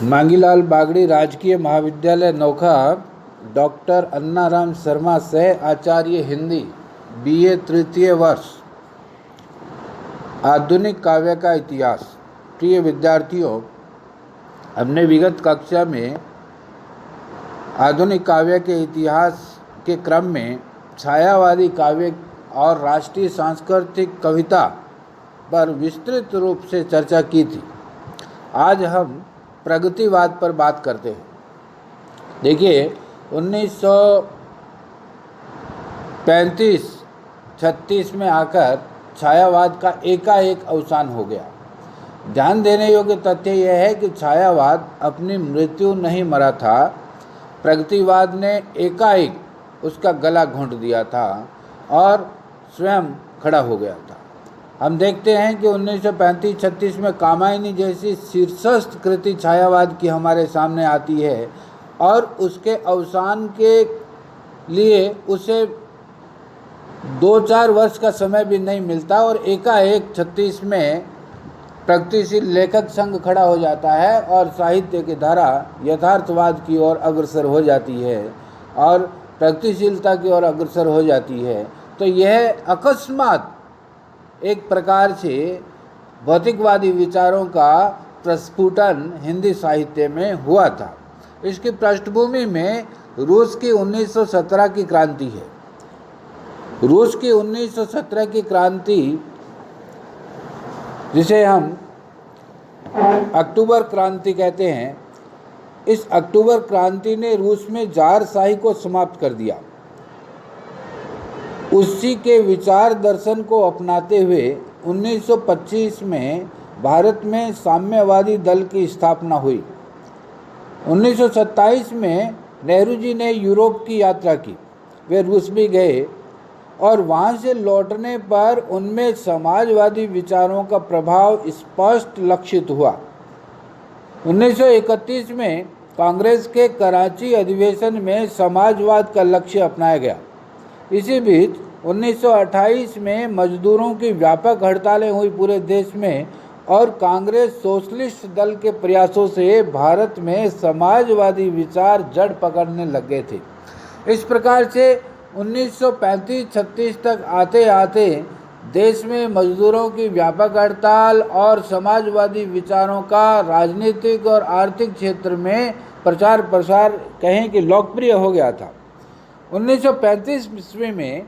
मांगीलाल बागड़ी राजकीय महाविद्यालय नोखा डॉक्टर अन्नाराम शर्मा सह आचार्य हिंदी बीए तृतीय वर्ष। आधुनिक काव्य का इतिहास। प्रिय विद्यार्थियों, हमने विगत कक्षा में आधुनिक काव्य के इतिहास के क्रम में छायावादी काव्य और राष्ट्रीय सांस्कृतिक कविता पर विस्तृत रूप से चर्चा की थी। आज हम प्रगतिवाद पर बात करते हैं। देखिए, 1935-36 में आकर छायावाद का एकाएक अवसान हो गया। ध्यान देने योग्य तथ्य यह है कि छायावाद अपनी मृत्यु नहीं मरा था, प्रगतिवाद ने एकाएक उसका गला घोंट दिया था और स्वयं खड़ा हो गया था। हम देखते हैं कि 1935-36 में कामायनी जैसी शीर्षस्थ कृति छायावाद की हमारे सामने आती है और उसके अवसान के लिए उसे 2-4 वर्ष का समय भी नहीं मिलता और एकाएक 36 में प्रगतिशील लेखक संघ खड़ा हो जाता है और साहित्य की धारा यथार्थवाद की ओर अग्रसर हो जाती है और प्रगतिशीलता की ओर अग्रसर हो जाती है। तो यह अकस्मात एक प्रकार से भौतिकवादी विचारों का प्रस्फुटन हिंदी साहित्य में हुआ था। इसकी पृष्ठभूमि में रूस की 1917 की क्रांति है। रूस की 1917 की क्रांति, जिसे हम अक्टूबर क्रांति कहते हैं, इस अक्टूबर क्रांति ने रूस में ज़ारशाही को समाप्त कर दिया। उसी के विचार दर्शन को अपनाते हुए 1925 में भारत में साम्यवादी दल की स्थापना हुई। 1927 में नेहरू जी ने यूरोप की यात्रा की। वे रूस भी गए और वहाँ से लौटने पर उनमें समाजवादी विचारों का प्रभाव स्पष्ट लक्षित हुआ। 1931 में कांग्रेस के कराची अधिवेशन में समाजवाद का लक्ष्य अपनाया गया। इसी बीच 1928 में मजदूरों की व्यापक हड़तालें हुई पूरे देश में और कांग्रेस सोशलिस्ट दल के प्रयासों से भारत में समाजवादी विचार जड़ पकड़ने लग गए थे। इस प्रकार से 1935-36 तक आते आते देश में मजदूरों की व्यापक हड़ताल और समाजवादी विचारों का राजनीतिक और आर्थिक क्षेत्र में प्रचार प्रसार कहें कि लोकप्रिय हो गया था। 1935 ईस्वी में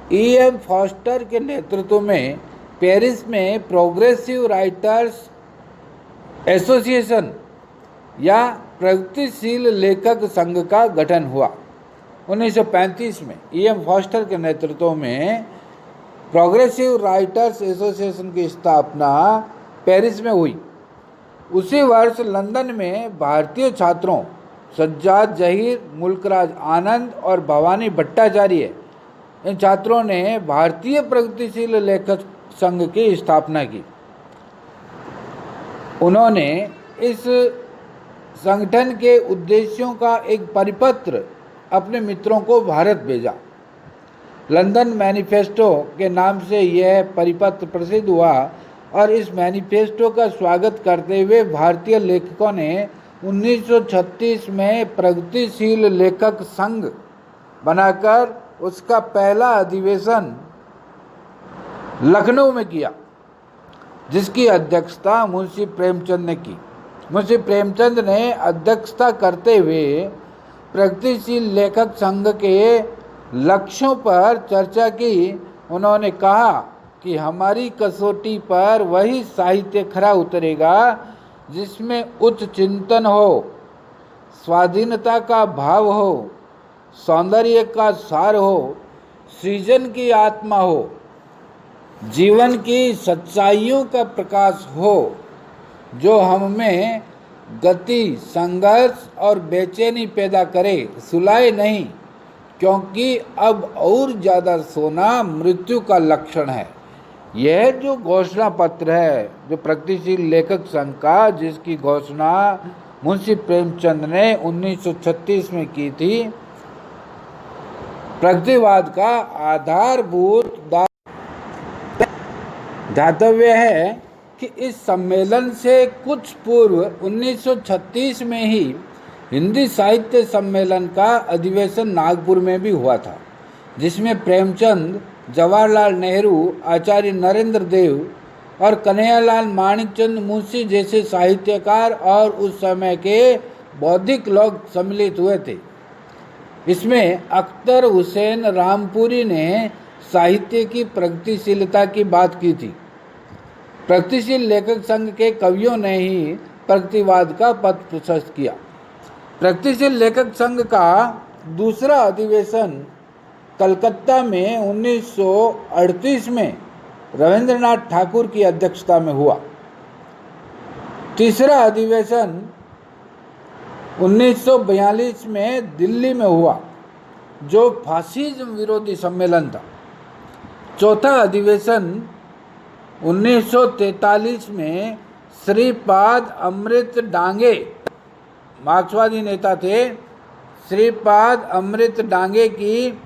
E.M. फॉस्टर के नेतृत्व में पेरिस में प्रोग्रेसिव राइटर्स एसोसिएशन या प्रगतिशील लेखक संघ का गठन हुआ। 1935 में E.M. फॉस्टर के नेतृत्व में प्रोग्रेसिव राइटर्स एसोसिएशन की स्थापना पेरिस में हुई। उसी वर्ष लंदन में भारतीय छात्रों सज्जाद जहीर, मुल्कराज आनंद और भवानी भट्टाचार्य, इन छात्रों ने भारतीय प्रगतिशील लेखक संघ की स्थापना की। उन्होंने इस संगठन के उद्देश्यों का एक परिपत्र अपने मित्रों को भारत भेजा। लंदन मैनिफेस्टो के नाम से यह परिपत्र प्रसिद्ध हुआ और इस मैनिफेस्टो का स्वागत करते हुए भारतीय लेखकों ने 1936 में प्रगतिशील लेखक संघ बनाकर उसका पहला अधिवेशन लखनऊ में किया, जिसकी अध्यक्षता मुंशी प्रेमचंद ने की। मुंशी प्रेमचंद ने अध्यक्षता करते हुए प्रगतिशील लेखक संघ के लक्ष्यों पर चर्चा की। उन्होंने कहा कि हमारी कसौटी पर वही साहित्य खरा उतरेगा जिसमें उच्च चिंतन हो, स्वाधीनता का भाव हो, सौंदर्य का सार हो, सृजन की आत्मा हो, जीवन की सच्चाइयों का प्रकाश हो, जो हमें गति, संघर्ष और बेचैनी पैदा करे, सुलाए नहीं, क्योंकि अब और ज़्यादा सोना मृत्यु का लक्षण है। यह जो घोषणा पत्र है, जो प्रगतिशील लेखक संघ का, जिसकी घोषणा मुंशी प्रेमचंद ने 1936 में की थी, प्रगतिवाद का आधारभूत दातव्य है कि इस सम्मेलन से कुछ पूर्व 1936 में ही हिंदी साहित्य सम्मेलन का अधिवेशन नागपुर में भी हुआ था, जिसमें प्रेमचंद, जवाहरलाल नेहरू, आचार्य नरेंद्र देव और कन्हैयालाल माणिकचंद मुंशी जैसे साहित्यकार और उस समय के बौद्धिक लोग सम्मिलित हुए थे। इसमें अख्तर हुसैन रामपुरी ने साहित्य की प्रगतिशीलता की बात की थी। प्रगतिशील लेखक संघ के कवियों ने ही प्रगतिवाद का पथ प्रशस्त किया। प्रगतिशील लेखक संघ का दूसरा अधिवेशन कलकत्ता में 1938 में रविंद्रनाथ ठाकुर की अध्यक्षता में हुआ। तीसरा अधिवेशन 1942 में दिल्ली में हुआ, जो फासिज्म विरोधी सम्मेलन था। चौथा अधिवेशन 1943 में श्रीपाद अमृत डांगे, मार्क्सवादी नेता थे, श्रीपाद अमृत डांगे की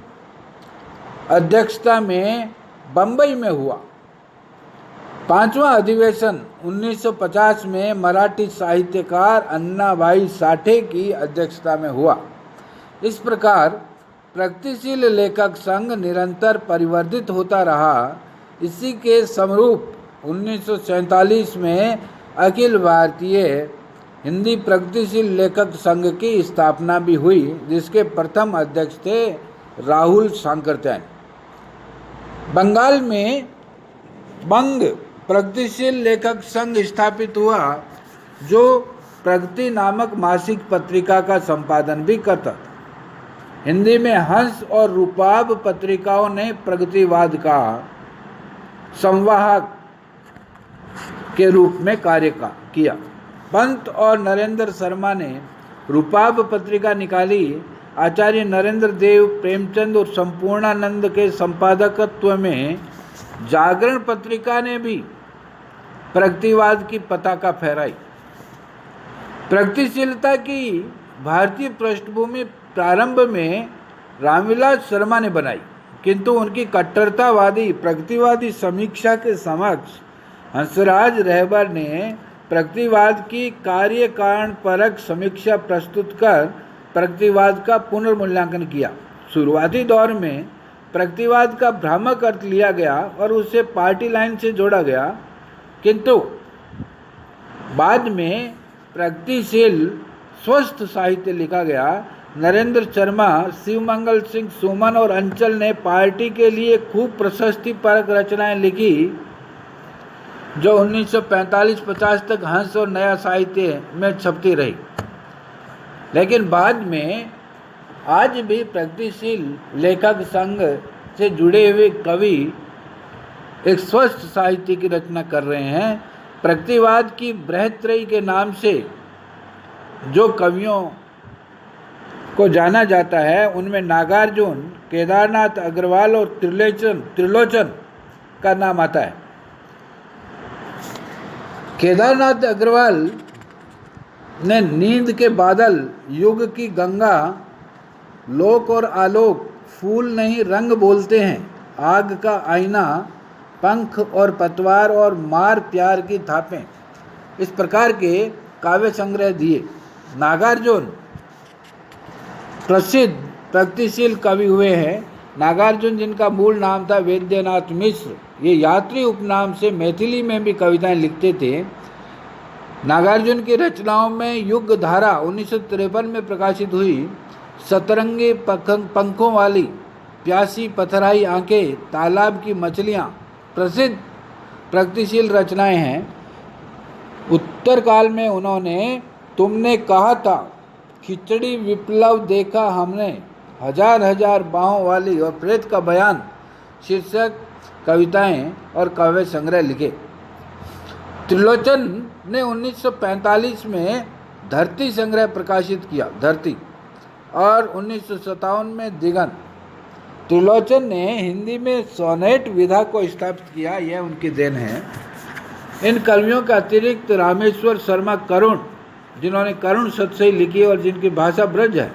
अध्यक्षता में बंबई में हुआ। पांचवा अधिवेशन 1950 में मराठी साहित्यकार अन्नाभाई साठे की अध्यक्षता में हुआ। इस प्रकार प्रगतिशील लेखक संघ निरंतर परिवर्धित होता रहा। इसी के समरूप 1947 में अखिल भारतीय हिंदी प्रगतिशील लेखक संघ की स्थापना भी हुई, जिसके प्रथम अध्यक्ष थे राहुल सांकरचंद। बंगाल में बंग प्रगतिशील लेखक संघ स्थापित हुआ, जो प्रगति नामक मासिक पत्रिका का संपादन भी करता था। हिंदी में हंस और रूपाब पत्रिकाओं ने प्रगतिवाद का संवाहक के रूप में कार्य किया। पंत और नरेंद्र शर्मा ने रूपाब पत्रिका निकाली। आचार्य नरेंद्र देव, प्रेमचंद और संपूर्णानंद के संपादकत्व में जागरण पत्रिका ने भी प्रगतिवाद की पताका फहराई। प्रगतिशीलता की भारतीय पृष्ठभूमि प्रारंभ में रामविलास शर्मा ने बनाई, किंतु उनकी कट्टरतावादी प्रगतिवादी समीक्षा के समक्ष हंसराज रहबर ने प्रगतिवाद की कार्य कारण परक समीक्षा प्रस्तुत कर प्रगतिवाद का पुनर्मूल्यांकन किया। शुरुआती दौर में प्रगतिवाद का भ्रामक अर्थ लिया गया और उसे पार्टी लाइन से जोड़ा गया, किंतु बाद में प्रगतिशील स्वस्थ साहित्य लिखा गया। नरेंद्र शर्मा, शिवमंगल सिंह सुमन और अंचल ने पार्टी के लिए खूब प्रशस्ति परक रचनाएं लिखी, जो 1945-50 तक हंस और नया साहित्य में छपती रही। लेकिन बाद में आज भी प्रगतिशील लेखक संघ से जुड़े हुए कवि एक स्वस्थ साहित्य की रचना कर रहे हैं। प्रगतिवाद की बृहत्त्रयी के नाम से जो कवियों को जाना जाता है, उनमें नागार्जुन, केदारनाथ अग्रवाल और त्रिलोचन का नाम आता है। केदारनाथ अग्रवाल ने नींद के बादल, युग की गंगा, लोक और आलोक, फूल नहीं रंग बोलते हैं, आग का आईना, पंख और पतवार और मार प्यार की थापें, इस प्रकार के काव्य संग्रह दिए। नागार्जुन प्रसिद्ध प्रगतिशील कवि हुए हैं। नागार्जुन, जिनका मूल नाम था वैद्यनाथ मिश्र, ये यात्री उपनाम से मैथिली में भी कविताएं लिखते थे। नागार्जुन की रचनाओं में युग धारा 1953 में प्रकाशित हुई, सतरंगी पंखों वाली, प्यासी पथराई आंखें, तालाब की मछलियाँ प्रसिद्ध प्रगतिशील रचनाएं हैं। उत्तर काल में उन्होंने तुमने कहा था, खिचड़ी विप्लव देखा हमने, हजार हजार बाहों वाली और प्रेत का बयान शीर्षक कविताएं और काव्य संग्रह लिखे। त्रिलोचन ने 1945 में धरती संग्रह प्रकाशित किया, धरती, और 1957 में दिगंत। त्रिलोचन ने हिंदी में सोनेट विधा को स्थापित किया, यह उनकी देन है। इन कवियों के अतिरिक्त रामेश्वर शर्मा करुण, जिन्होंने करुण सतसई लिखी और जिनकी भाषा ब्रज है,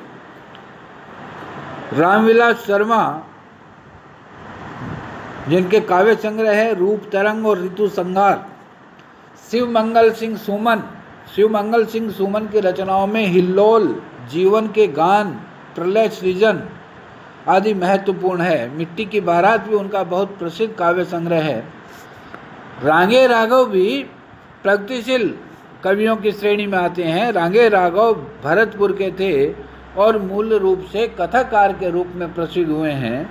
रामविलास शर्मा, जिनके काव्य संग्रह है रूप तरंग और ऋतु संहार, शिवमंगल सिंह सुमन की रचनाओं में हिल्लोल, जीवन के गान, प्रलय सृजन आदि महत्वपूर्ण है। मिट्टी की बारात भी उनका बहुत प्रसिद्ध काव्य संग्रह है। रांगे राघव भी प्रगतिशील कवियों की श्रेणी में आते हैं। रांगे राघव भरतपुर के थे और मूल रूप से कथाकार के रूप में प्रसिद्ध हुए हैं।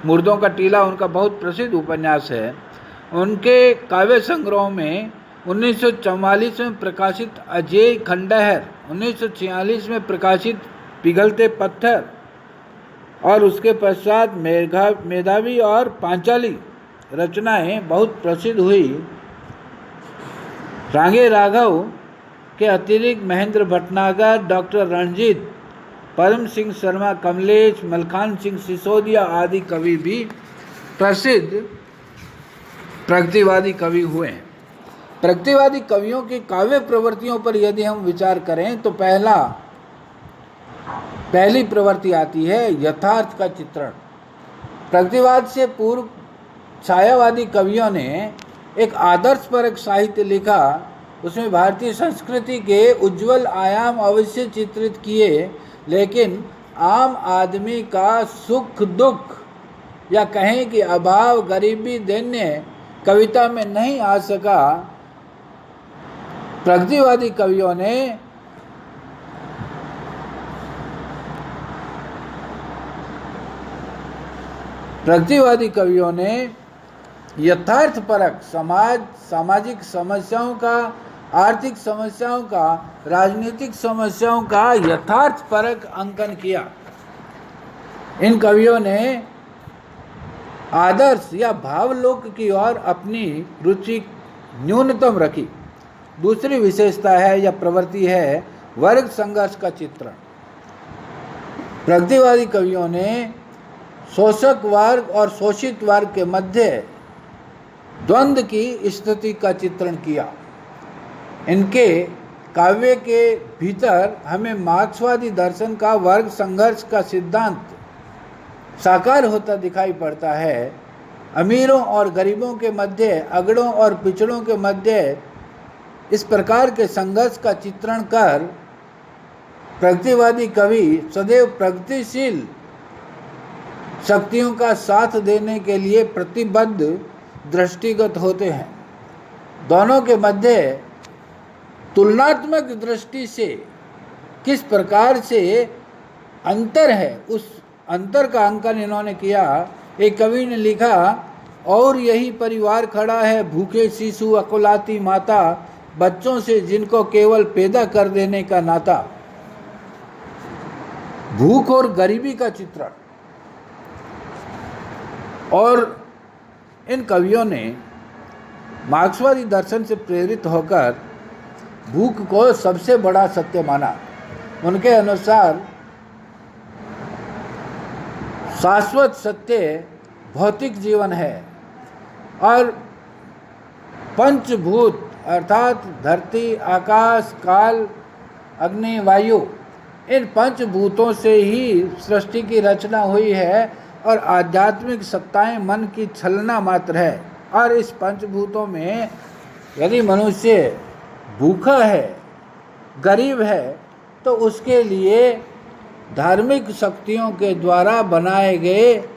मुर्दों का टीला उनका बहुत प्रसिद्ध उपन्यास है। उनके काव्य संग्रहों में 1944 में प्रकाशित अजय खंडहर, 1946 में प्रकाशित पिघलते पत्थर और उसके पश्चात मेधावी और पांचाली रचनाएं बहुत प्रसिद्ध हुई। रांगे राघव के अतिरिक्त महेंद्र भटनागर, डॉक्टर रणजीत, परम सिंह शर्मा, कमलेश, मलखान सिंह सिसोदिया आदि कवि भी प्रसिद्ध प्रगतिवादी कवि हुए हैं। प्रगतिवादी कवियों की काव्य प्रवृत्तियों पर यदि हम विचार करें तो पहली प्रवृत्ति आती है यथार्थ का चित्रण। प्रगतिवाद से पूर्व छायावादी कवियों ने एक आदर्शपरक साहित्य लिखा। उसमें भारतीय संस्कृति के उज्जवल आयाम अवश्य चित्रित किए, लेकिन आम आदमी का सुख दुख या कहें कि अभाव, गरीबी, दैन्य कविता में नहीं आ सका। प्रगतिवादी कवियों ने यथार्थपरक सामाजिक समस्याओं का, आर्थिक समस्याओं का, राजनीतिक समस्याओं का यथार्थपरक अंकन किया। इन कवियों ने आदर्श या भावलोक की ओर अपनी रुचि न्यूनतम रखी। दूसरी विशेषता है या प्रवृत्ति है वर्ग संघर्ष का चित्रण। प्रगतिवादी कवियों ने शोषक वर्ग और शोषित वर्ग के मध्य द्वंद्व की स्थिति का चित्रण किया। इनके काव्य के भीतर हमें मार्क्सवादी दर्शन का वर्ग संघर्ष का सिद्धांत साकार होता दिखाई पड़ता है। अमीरों और गरीबों के मध्य, अगड़ों और पिछड़ों के मध्य इस प्रकार के संघर्ष का चित्रण कर प्रगतिवादी कवि सदैव प्रगतिशील शक्तियों का साथ देने के लिए प्रतिबद्ध दृष्टिगत होते हैं। दोनों के मध्य तुलनात्मक दृष्टि से किस प्रकार से अंतर है, उस अंतर का अंकन इन्होंने किया। एक कवि ने लिखा, और यही परिवार खड़ा है, भूखे शिशु, अकुलाती माता, बच्चों से जिनको केवल पैदा कर देने का नाता। भूख और गरीबी का चित्रण। और इन कवियों ने मार्क्सवादी दर्शन से प्रेरित होकर भूख को सबसे बड़ा सत्य माना। उनके अनुसार शाश्वत सत्य भौतिक जीवन है और पंचभूत अर्थात धरती, आकाश, काल, अग्नि, वायु, इन पंचभूतों से ही सृष्टि की रचना हुई है और आध्यात्मिक सत्ताएं मन की छलना मात्र है। और इस पंचभूतों में यदि मनुष्य भूखा है, गरीब है, तो उसके लिए धार्मिक शक्तियों के द्वारा बनाए गए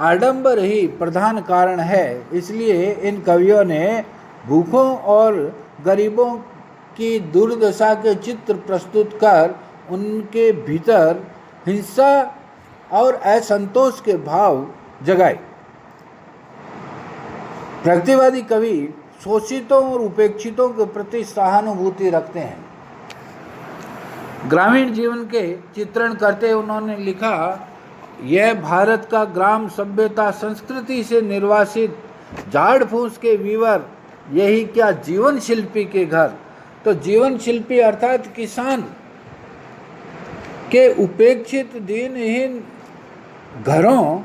आडंबर ही प्रधान कारण है। इसलिए इन कवियों ने भूखों और गरीबों की दुर्दशा के चित्र प्रस्तुत कर उनके भीतर हिंसा और असंतोष के भाव जगाए। प्रगतिवादी कवि शोषितों और उपेक्षितों के प्रति सहानुभूति रखते हैं। ग्रामीण जीवन के चित्रण करते उन्होंने लिखा, यह भारत का ग्राम सभ्यता संस्कृति से निर्वासित झाड़ फूस के वीवर, यही क्या जीवन शिल्पी के घर। तो जीवन शिल्पी अर्थात किसान के उपेक्षित दीनहीन घरों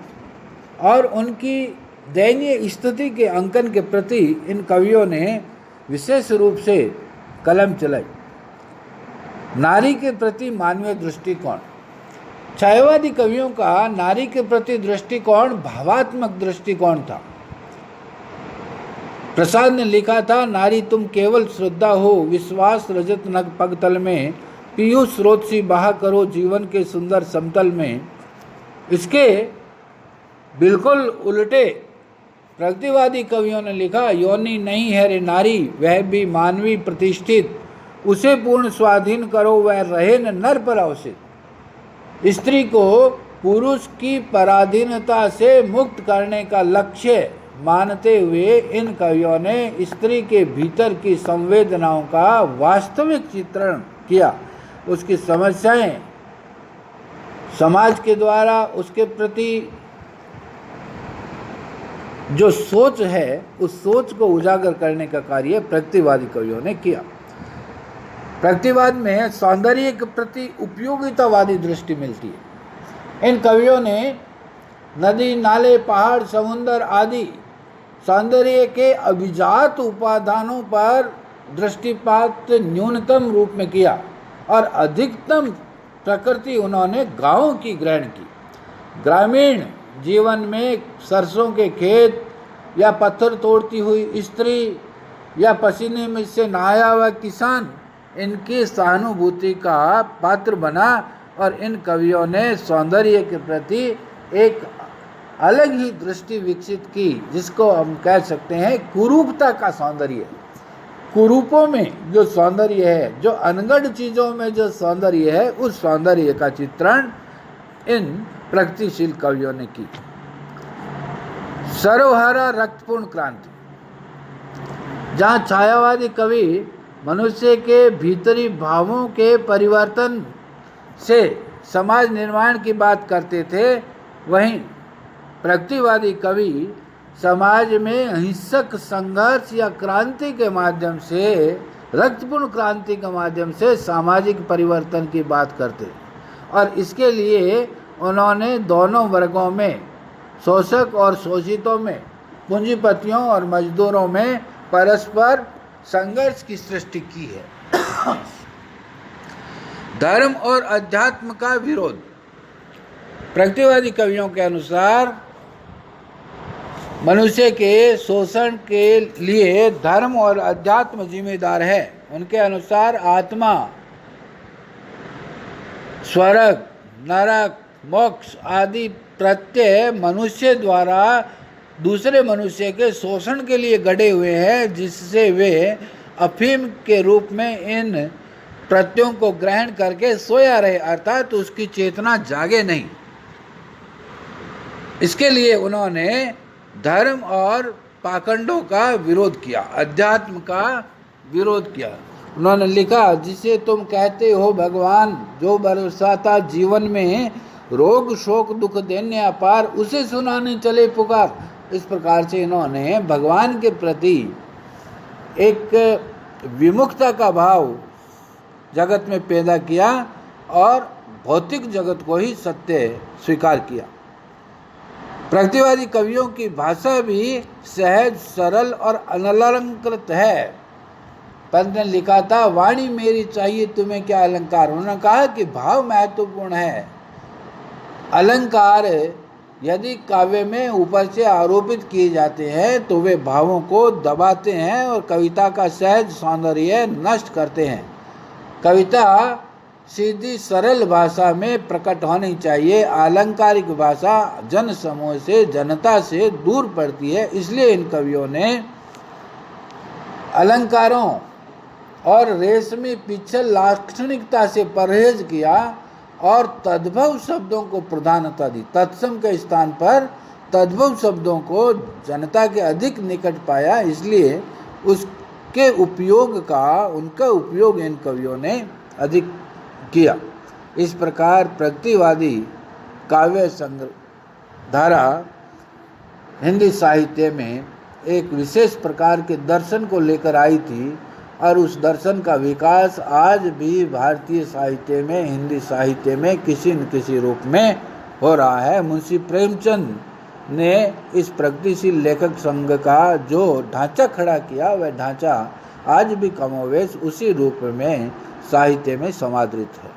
और उनकी दयनीय स्थिति के अंकन के प्रति इन कवियों ने विशेष रूप से कलम चलाई। नारी के प्रति मानवीय दृष्टिकोण। छायावादी कवियों का नारी के प्रति दृष्टिकोण भावात्मक दृष्टिकोण था। प्रसाद ने लिखा था, नारी तुम केवल श्रद्धा हो, विश्वास रजत नग पगतल में, पीयूष स्रोत सी बहा करो जीवन के सुंदर समतल में। इसके बिल्कुल उल्टे प्रगतिवादी कवियों ने लिखा, योनि नहीं है रे नारी, वह भी मानवी प्रतिष्ठित, उसे पूर्ण स्वाधीन करो, वह रहे न नर पर अवसित। स्त्री को पुरुष की पराधीनता से मुक्त करने का लक्ष्य मानते हुए इन कवियों ने स्त्री के भीतर की संवेदनाओं का वास्तविक चित्रण किया, उसकी समस्याएं समाज के द्वारा उसके प्रति जो सोच है उस सोच को उजागर करने का कार्य प्रगतिवादी कवियों ने किया। प्रगतिवाद में सौंदर्य के प्रति उपयोगितावादी दृष्टि मिलती है। इन कवियों ने नदी, नाले, पहाड़, समुद्र आदि सौंदर्य के अभिजात उपादानों पर दृष्टिपात न्यूनतम रूप में किया और अधिकतम प्रकृति उन्होंने गांवों की ग्रहण की। ग्रामीण जीवन में सरसों के खेत या पत्थर तोड़ती हुई स्त्री या पसीने में से नहाया हुआ किसान इनकी सहानुभूति का पात्र बना और इन कवियों ने सौंदर्य के प्रति एक अलग ही दृष्टि विकसित की, जिसको हम कह सकते हैं कुरूपता का सौंदर्य। कुरूपों में जो सौंदर्य है, जो अनगढ़ चीज़ों में जो सौंदर्य है, उस सौंदर्य का चित्रण इन प्रगतिशील कवियों ने की। सर्वहारा रक्तपूर्ण क्रांति, जहाँ छायावादी कवि मनुष्य के भीतरी भावों के परिवर्तन से समाज निर्माण की बात करते थे, वहीं प्रगतिवादी कवि समाज में अहिंसक संघर्ष या क्रांति के माध्यम से, रक्तपूर्ण क्रांति के माध्यम से सामाजिक परिवर्तन की बात करते और इसके लिए उन्होंने दोनों वर्गों में, शोषक और शोषितों में, पूंजीपतियों और मजदूरों में परस्पर संघर्ष की सृष्टि की है। धर्म और अध्यात्म का विरोध। प्रगतिवादी कवियों के अनुसार मनुष्य के शोषण के लिए धर्म और अध्यात्म जिम्मेदार है। उनके अनुसार आत्मा, स्वर्ग, नरक, मोक्ष आदि प्रत्यय मनुष्य द्वारा दूसरे मनुष्य के शोषण के लिए गढ़े हुए हैं, जिससे वे अफीम के रूप में इन प्रत्ययों को ग्रहण करके सोया रहे, अर्थात उसकी चेतना जागे नहीं। इसके लिए उन्होंने धर्म और पाखंडों का विरोध किया, अध्यात्म का विरोध किया। उन्होंने लिखा, जिसे तुम कहते हो भगवान, जो बरसाता जीवन में रोग शोक दुख देने अपार, उसे सुनाने चले पुकार। इस प्रकार से इन्होंने भगवान के प्रति एक विमुखता का भाव जगत में पैदा किया और भौतिक जगत को ही सत्य स्वीकार किया। प्रगतिवादी कवियों की भाषा भी सहज, सरल और अनलंकृत है। पंत ने लिखा था, वाणी मेरी चाहिए तुम्हें क्या अलंकार। उन्होंने कहा कि भाव महत्वपूर्ण है। अलंकार यदि काव्य में ऊपर से आरोपित किए जाते हैं तो वे भावों को दबाते हैं और कविता का सहज सौंदर्य नष्ट करते हैं। कविता सीधी सरल भाषा में प्रकट होनी चाहिए। अलंकारिक भाषा जन समूह से, जनता से दूर पड़ती है। इसलिए इन कवियों ने अलंकारों और रेशमी पिछल लाक्षणिकता से परहेज किया और तद्भव शब्दों को प्रधानता दी। तत्सम के स्थान पर तद्भव शब्दों को जनता के अधिक निकट पाया, इसलिए उसके उपयोग का, उनका उपयोग इन कवियों ने अधिक किया। इस प्रकार प्रगतिवादी काव्य धारा हिंदी साहित्य में एक विशेष प्रकार के दर्शन को लेकर आई थी और उस दर्शन का विकास आज भी भारतीय साहित्य में, हिंदी साहित्य में किसी न किसी रूप में हो रहा है। मुंशी प्रेमचंद ने इस प्रगतिशील लेखक संघ का जो ढांचा खड़ा किया, वह ढांचा आज भी कमोवेश उसी रूप में साहित्य में समादृत है।